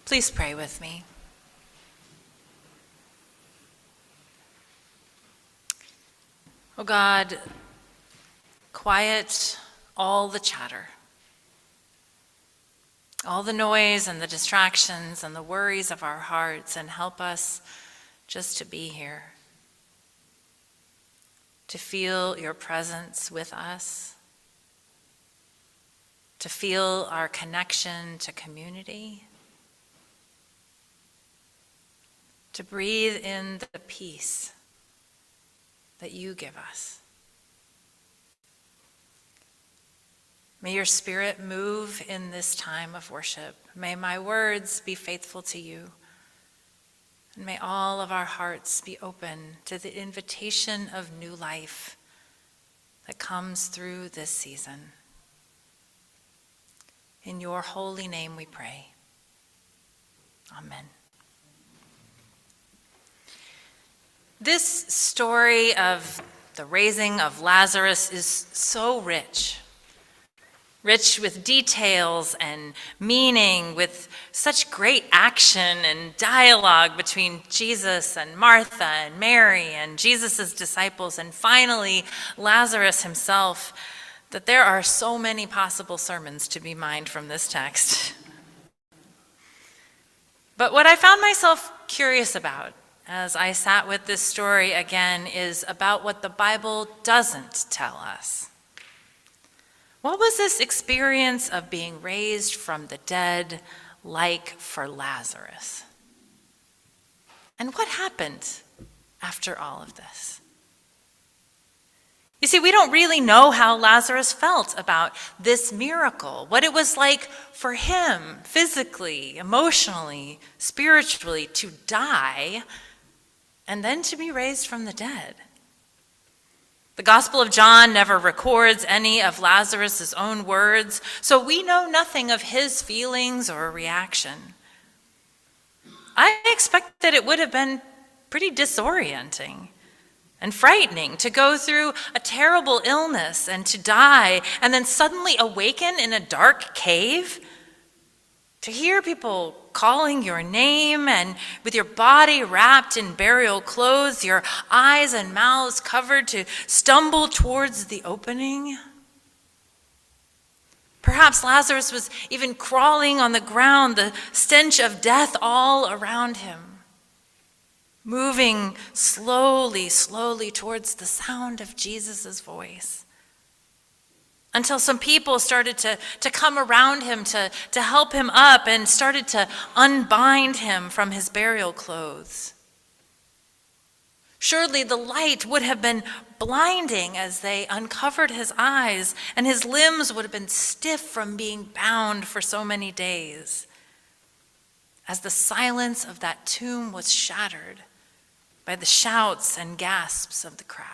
Please pray with me. Oh God, quiet all the chatter, all the noise and the distractions and the worries of our hearts, and help us just to be here, to feel your presence with us, to feel our connection to community, to breathe in the peace that you give us. May your Spirit move in this time of worship. May my words be faithful to you. And may all of our hearts be open to the invitation of new life that comes through this season. In your holy name we pray. Amen. This story of the raising of Lazarus is so rich with details and meaning, with such great action and dialogue between Jesus and Martha and Mary and Jesus' disciples, and finally Lazarus himself, that there are so many possible sermons to be mined from this text. But what I found myself curious about as I sat with this story again is about what the Bible doesn't tell us. What was this experience of being raised from the dead like for Lazarus? And what happened after all of this? You see, we don't really know how Lazarus felt about this miracle, what it was like for him physically, emotionally, spiritually, to die and then to be raised from the dead. The Gospel of John never records any of Lazarus' own words, so we know nothing of his feelings or reaction. I expect that it would have been pretty disorienting and frightening to go through a terrible illness and to die and then suddenly awaken in a dark cave, to hear people calling your name and with your body wrapped in burial clothes, your eyes and mouths covered, to stumble towards the opening. Perhaps Lazarus was even crawling on the ground, the stench of death all around him, moving slowly towards the sound of Jesus' voice, until some people started to come around him to help him up and started to unbind him from his burial clothes. Surely the light would have been blinding as they uncovered his eyes, and his limbs would have been stiff from being bound for so many days, as the silence of that tomb was shattered by the shouts and gasps of the crowd.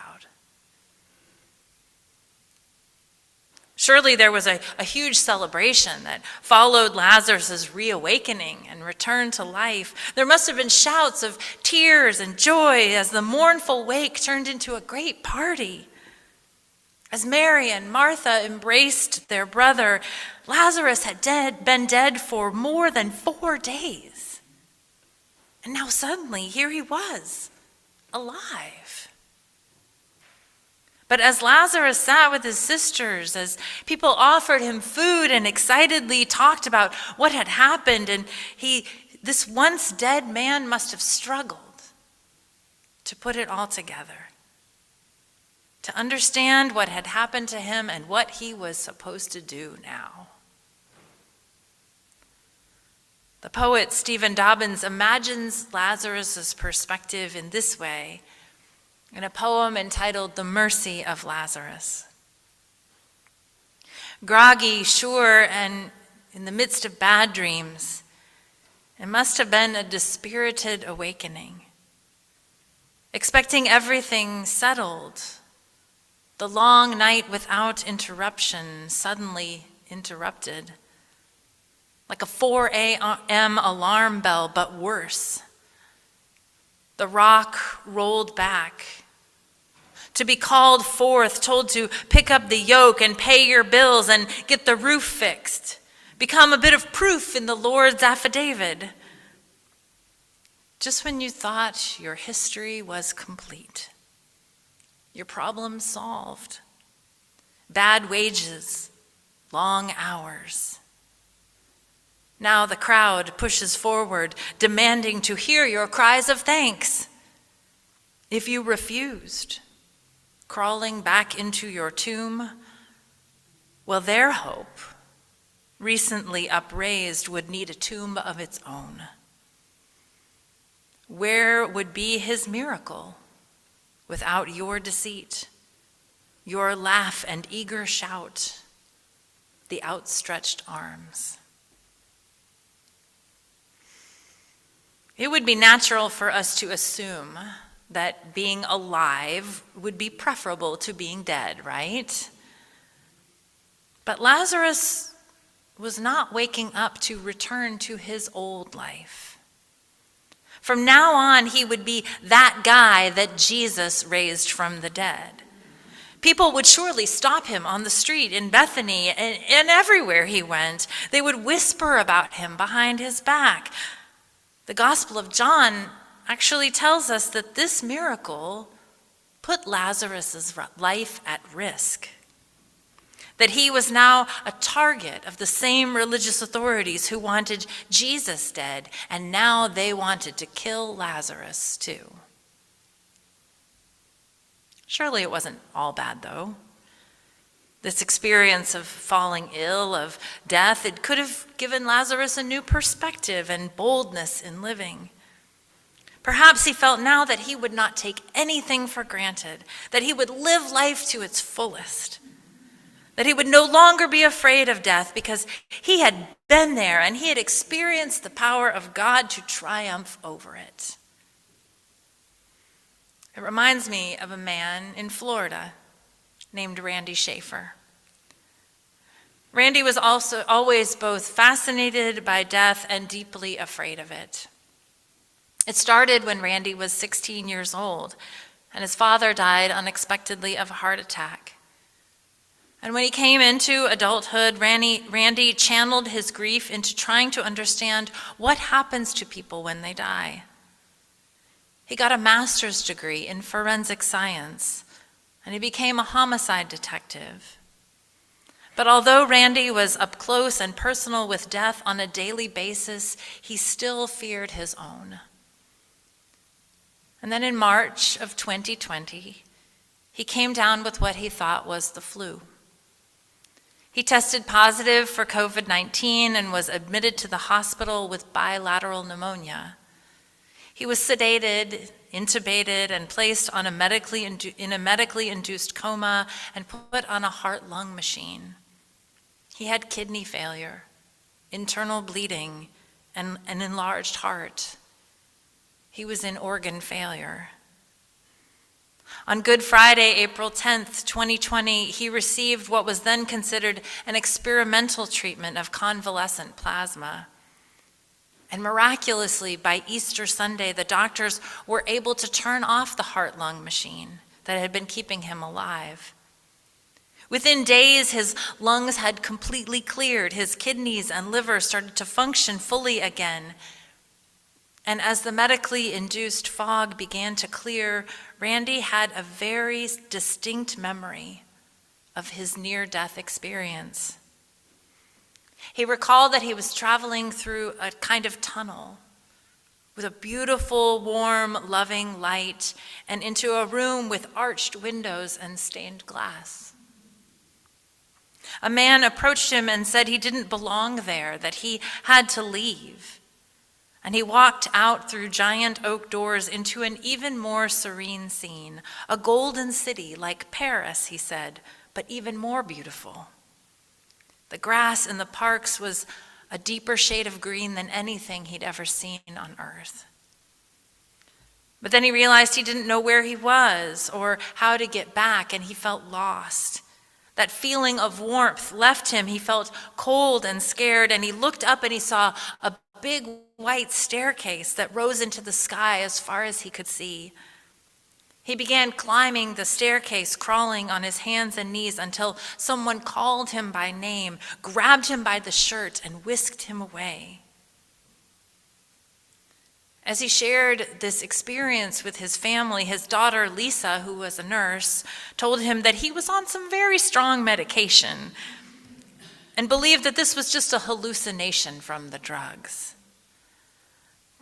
Surely there was a huge celebration that followed Lazarus' reawakening and return to life. There must have been shouts of tears and joy as the mournful wake turned into a great party. As Mary and Martha embraced their brother, Lazarus had been dead for more than 4 days. And now suddenly, here he was, alive. But as Lazarus sat with his sisters, as people offered him food and excitedly talked about what had happened, and this once dead man must have struggled to put it all together, to understand what had happened to him and what he was supposed to do now. The poet Stephen Dobbins imagines Lazarus' perspective in this way in a poem entitled The Mercy of Lazarus. Groggy, sure, and in the midst of bad dreams, it must have been a dispirited awakening, expecting everything settled, the long night without interruption suddenly interrupted, like a 4 a.m. alarm bell, but worse. The rock rolled back, to be called forth, told to pick up the yoke and pay your bills and get the roof fixed, become a bit of proof in the Lord's affidavit. just when you thought your history was complete, your problem solved, bad wages, long hours. Now the crowd pushes forward, demanding to hear your cries of thanks. If you refused, crawling back into your tomb, well, their hope, recently upraised, would need a tomb of its own. Where would be his miracle without your deceit, your laugh and eager shout, the outstretched arms? It would be natural for us to assume that being alive would be preferable to being dead, right? But Lazarus was not waking up to return to his old life. From now on, he would be that guy that Jesus raised from the dead. People would surely stop him on the street in Bethany and everywhere he went. They would whisper about him behind his back. The Gospel of John actually tells us that this miracle put Lazarus' life at risk, that he was now a target of the same religious authorities who wanted Jesus dead, and now they wanted to kill Lazarus too. Surely it wasn't all bad, though. This experience of falling ill, of death, it could have given Lazarus a new perspective and boldness in living. Perhaps he felt now that he would not take anything for granted, that he would live life to its fullest, that he would no longer be afraid of death because he had been there and he had experienced the power of God to triumph over it. It reminds me of a man in Florida named Randy Schaefer. Randy was also always both fascinated by death and deeply afraid of it. It started when Randy was 16 years old, and his father died unexpectedly of a heart attack. And when he came into adulthood, Randy channeled his grief into trying to understand what happens to people when they die. He got a master's degree in forensic science, and he became a homicide detective. But although Randy was up close and personal with death on a daily basis, he still feared his own. And then in March of 2020, he came down with what he thought was the flu. He tested positive for COVID-19 and was admitted to the hospital with bilateral pneumonia. He was sedated, intubated, and placed on in a medically induced coma and put on a heart-lung machine. He had kidney failure, internal bleeding, and an enlarged heart. He was in organ failure. On Good Friday, April 10th, 2020, he received what was then considered an experimental treatment of convalescent plasma. And miraculously, by Easter Sunday, the doctors were able to turn off the heart-lung machine that had been keeping him alive. Within days, his lungs had completely cleared. His kidneys and liver started to function fully again. And as the medically induced fog began to clear, Randy had a very distinct memory of his near-death experience. He recalled that he was traveling through a kind of tunnel with a beautiful, warm, loving light and into a room with arched windows and stained glass. A man approached him and said he didn't belong there, that he had to leave. And he walked out through giant oak doors into an even more serene scene, a golden city like Paris, he said, but even more beautiful. The grass in the parks was a deeper shade of green than anything he'd ever seen on earth. But then he realized he didn't know where he was or how to get back, and he felt lost. That feeling of warmth left him. He felt cold and scared, and he looked up and he saw a big white staircase that rose into the sky as far as he could see. He began climbing the staircase, crawling on his hands and knees until someone called him by name, grabbed him by the shirt, and whisked him away. As he shared this experience with his family, his daughter Lisa, who was a nurse, told him that he was on some very strong medication and believed that this was just a hallucination from the drugs.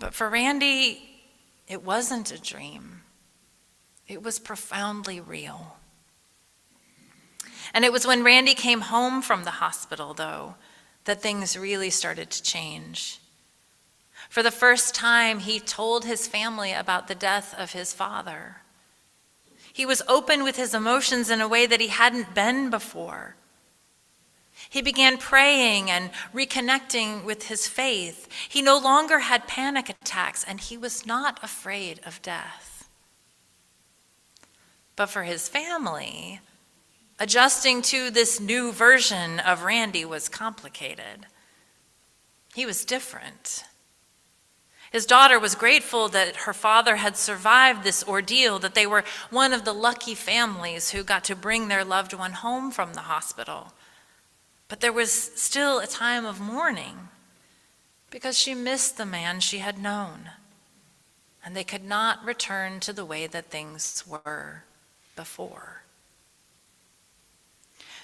But for Randy, it wasn't a dream. It was profoundly real. And it was when Randy came home from the hospital, though, that things really started to change. For the first time, he told his family about the death of his father. He was open with his emotions in a way that he hadn't been before. He began praying and reconnecting with his faith. He no longer had panic attacks, and he was not afraid of death. But for his family, adjusting to this new version of Randy was complicated. He was different. His daughter was grateful that her father had survived this ordeal, that they were one of the lucky families who got to bring their loved one home from the hospital. But there was still a time of mourning because she missed the man she had known, and they could not return to the way that things were before.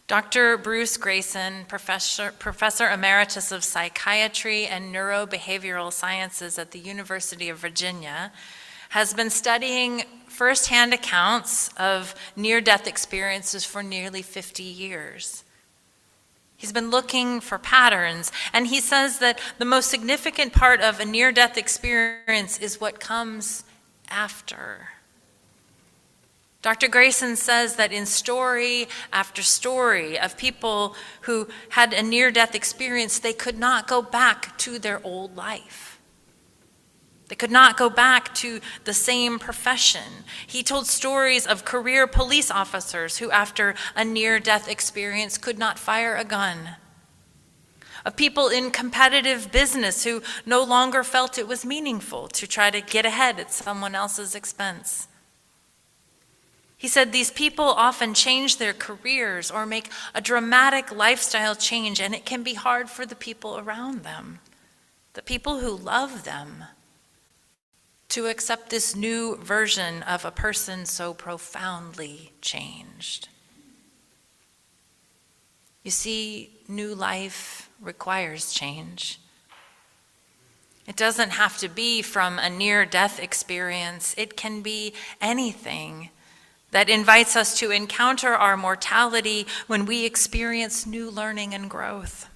Dr. Bruce Greyson, Professor Emeritus of Psychiatry and Neurobehavioral Sciences at the University of Virginia, has been studying firsthand accounts of near-death experiences for nearly 50 years. He's been looking for patterns, and he says that the most significant part of a near-death experience is what comes after. Dr. Greyson says that in story after story of people who had a near-death experience, they could not go back to their old life. They could not go back to the same profession. He told stories of career police officers who, after a near-death experience, could not fire a gun. Of people in competitive business who no longer felt it was meaningful to try to get ahead at someone else's expense. He said these people often change their careers or make a dramatic lifestyle change, and it can be hard for the people around them, the people who love them, to accept this new version of a person so profoundly changed. You see, new life requires change. It doesn't have to be from a near-death experience. It can be anything that invites us to encounter our mortality when we experience new learning and growth.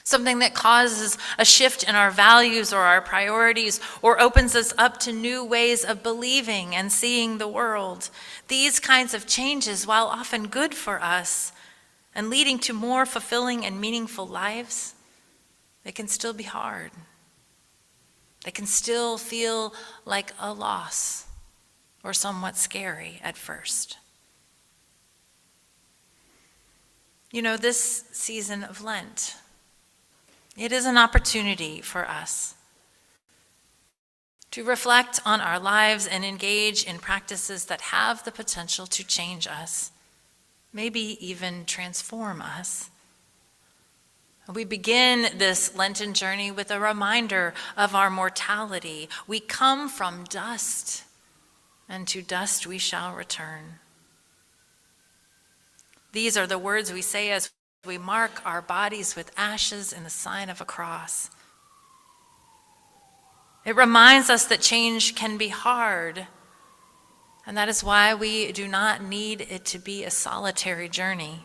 Something that causes a shift in our values or our priorities, or opens us up to new ways of believing and seeing the world. These kinds of changes, while often good for us and leading to more fulfilling and meaningful lives, they can still be hard. They can still feel like a loss or somewhat scary at first. You know, this season of Lent, it is an opportunity for us to reflect on our lives and engage in practices that have the potential to change us, maybe even transform us. We begin this Lenten journey with a reminder of our mortality. We come from dust, and to dust we shall return. These are the words we say as we mark our bodies with ashes in the sign of a cross. It reminds us that change can be hard, and that is why we do not need it to be a solitary journey.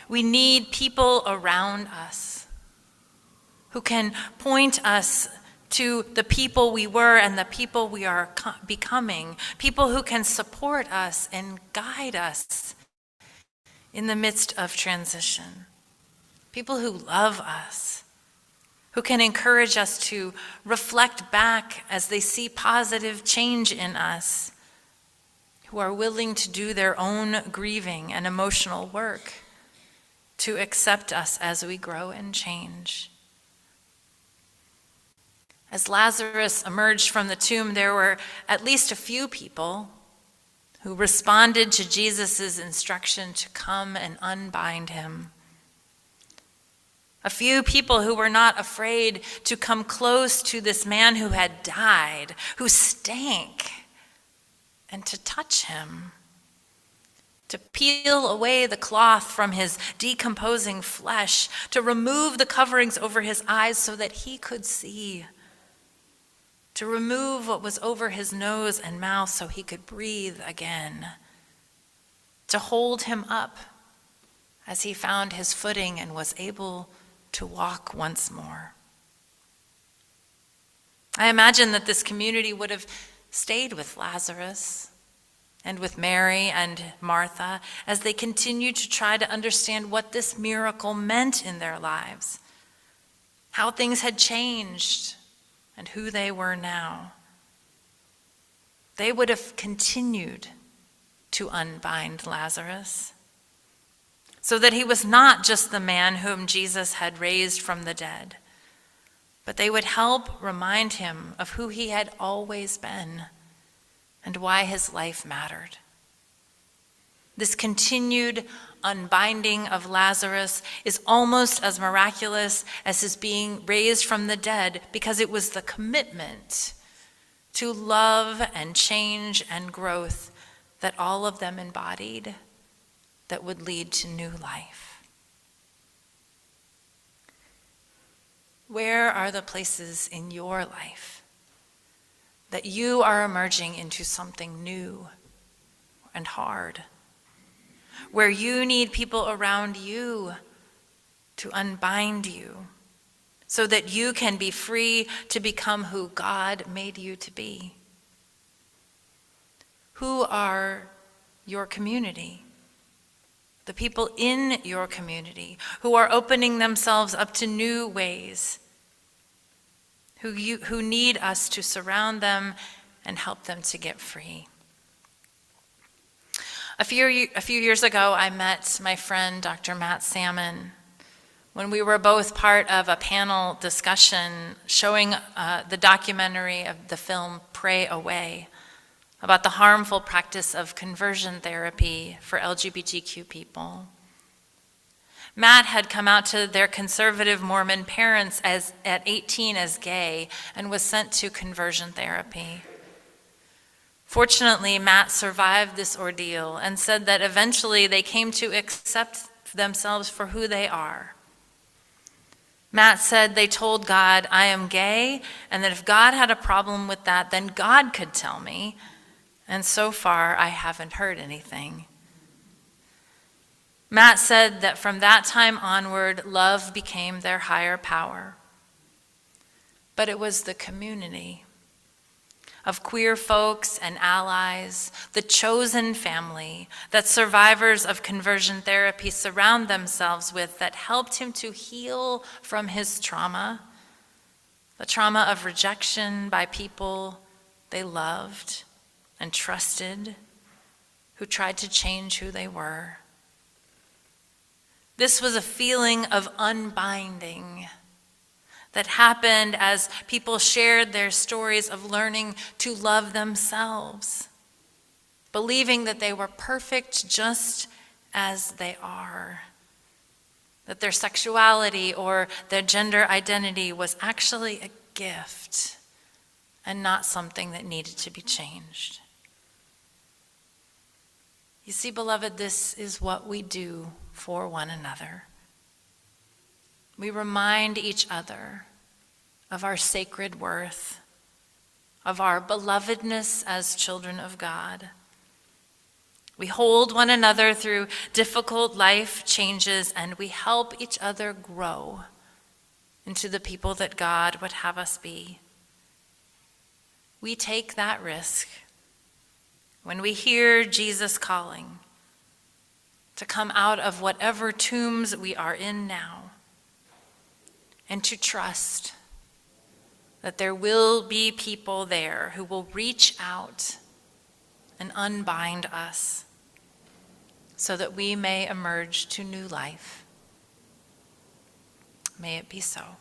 We need people around us who can point us to the people we were and the people we are becoming, people who can support us and guide us in the midst of transition, people who love us, who can encourage us to reflect back as they see positive change in us, who are willing to do their own grieving and emotional work to accept us as we grow and change. As Lazarus emerged from the tomb, there were at least a few people who responded to Jesus' instruction to come and unbind him. A few people who were not afraid to come close to this man who had died, who stank, and to touch him, to peel away the cloth from his decomposing flesh, to remove the coverings over his eyes so that he could see, to remove what was over his nose and mouth so he could breathe again, to hold him up as he found his footing and was able to walk once more. I imagine that this community would have stayed with Lazarus and with Mary and Martha as they continued to try to understand what this miracle meant in their lives, how things had changed, and who they were now. They would have continued to unbind Lazarus, so that he was not just the man whom Jesus had raised from the dead, but they would help remind him of who he had always been and why his life mattered. This continued unbinding of Lazarus is almost as miraculous as his being raised from the dead, because it was the commitment to love and change and growth that all of them embodied that would lead to new life. Where are the places in your life that you are emerging into something new and hard, where you need people around you to unbind you so that you can be free to become who God made you to be? Who are your community? The people in your community who are opening themselves up to new ways, who need us to surround them and help them to get free. A few years ago, I met my friend, Dr. Matt Salmon, when we were both part of a panel discussion showing the documentary of the film Pray Away, about the harmful practice of conversion therapy for LGBTQ people. Matt had come out to their conservative Mormon parents at 18 as gay and was sent to conversion therapy. Fortunately, Matt survived this ordeal and said that eventually they came to accept themselves for who they are. Matt said they told God, "I am gay," and that if God had a problem with that, then God could tell me. And so far, I haven't heard anything. Matt said that from that time onward, love became their higher power. But it was the community of queer folks and allies, the chosen family that survivors of conversion therapy surround themselves with, that helped him to heal from his trauma, the trauma of rejection by people they loved and trusted, who tried to change who they were. This was a feeling of unbinding that happened as people shared their stories of learning to love themselves, believing that they were perfect just as they are, that their sexuality or their gender identity was actually a gift and not something that needed to be changed. You see, beloved, this is what we do for one another. We remind each other of our sacred worth, of our belovedness as children of God. We hold one another through difficult life changes, and we help each other grow into the people that God would have us be. We take that risk when we hear Jesus calling to come out of whatever tombs we are in now, and to trust that there will be people there who will reach out and unbind us so that we may emerge to new life. May it be so.